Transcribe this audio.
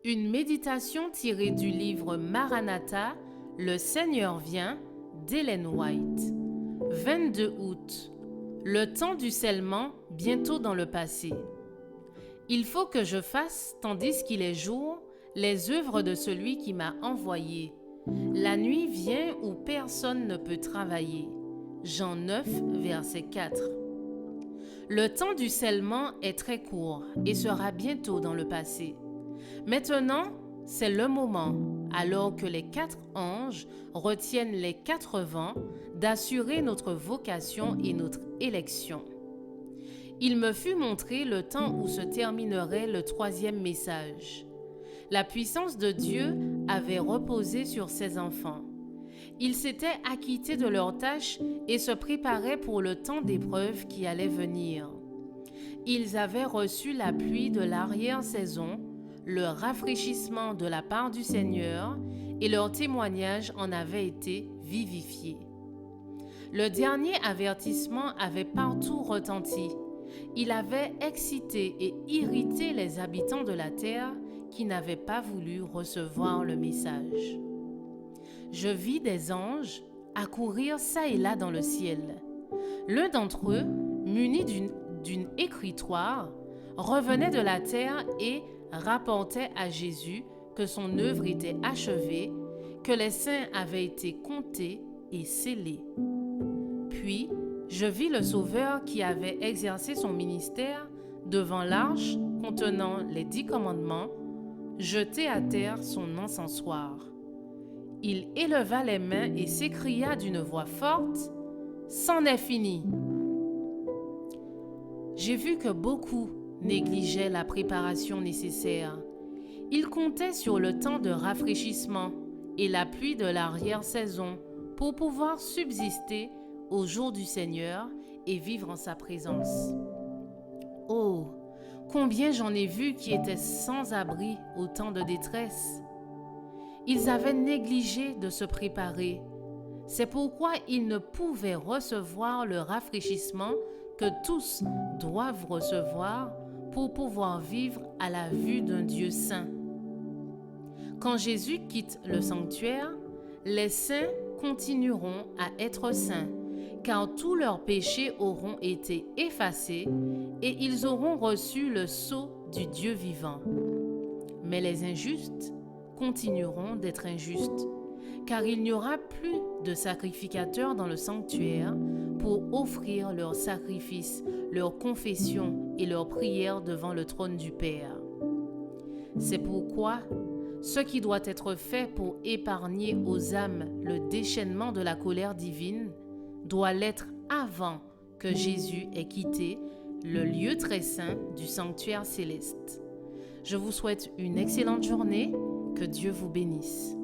Une méditation tirée du livre Maranatha, Le Seigneur vient, d'Ellen White. 22 août. Le temps du scellement, bientôt dans le passé. Il faut que je fasse, tandis qu'il est jour, les œuvres de celui qui m'a envoyé. La nuit vient où personne ne peut travailler. Jean 9, verset 4. Le temps du scellement est très court et sera bientôt dans le passé. Maintenant, c'est le moment, alors que les 4 anges retiennent les 4 vents, d'assurer notre vocation et notre élection. Il me fut montré le temps où se terminerait le 3e message. La puissance de Dieu avait reposé sur ses enfants. Ils s'étaient acquittés de leurs tâches et se préparaient pour le temps d'épreuve qui allait venir. Ils avaient reçu la pluie de l'arrière-saison, le rafraîchissement de la part du Seigneur, et leur témoignage en avait été vivifié. Le dernier avertissement avait partout retenti. Il avait excité et irrité les habitants de la terre qui n'avaient pas voulu recevoir le message. Je vis des anges accourir çà et là dans le ciel. L'un d'entre eux, muni d'une écritoire, revenait de la terre et rapportait à Jésus que son œuvre était achevée, que les saints avaient été comptés et scellés. Puis, je vis le Sauveur qui avait exercé son ministère devant l'arche contenant les 10 commandements, jeter à terre son encensoir. Il éleva les mains et s'écria d'une voix forte, « C'en est fini !» J'ai vu que beaucoup négligeaient la préparation nécessaire. Ils comptaient sur le temps de rafraîchissement et la pluie de l'arrière-saison pour pouvoir subsister au jour du Seigneur et vivre en sa présence. Oh, combien j'en ai vu qui étaient sans abri au temps de détresse. Ils avaient négligé de se préparer. C'est pourquoi ils ne pouvaient recevoir le rafraîchissement que tous doivent recevoir pour pouvoir vivre à la vue d'un Dieu saint. Quand Jésus quitte le sanctuaire, les saints continueront à être saints, car tous leurs péchés auront été effacés et ils auront reçu le sceau du Dieu vivant. Mais les injustes continueront d'être injustes, car il n'y aura plus de sacrificateurs dans le sanctuaire pour offrir leurs sacrifices, leurs confessions et leurs prières devant le trône du Père. C'est pourquoi ce qui doit être fait pour épargner aux âmes le déchaînement de la colère divine doit l'être avant que Jésus ait quitté le lieu très saint du sanctuaire céleste. Je vous souhaite une excellente journée. Que Dieu vous bénisse.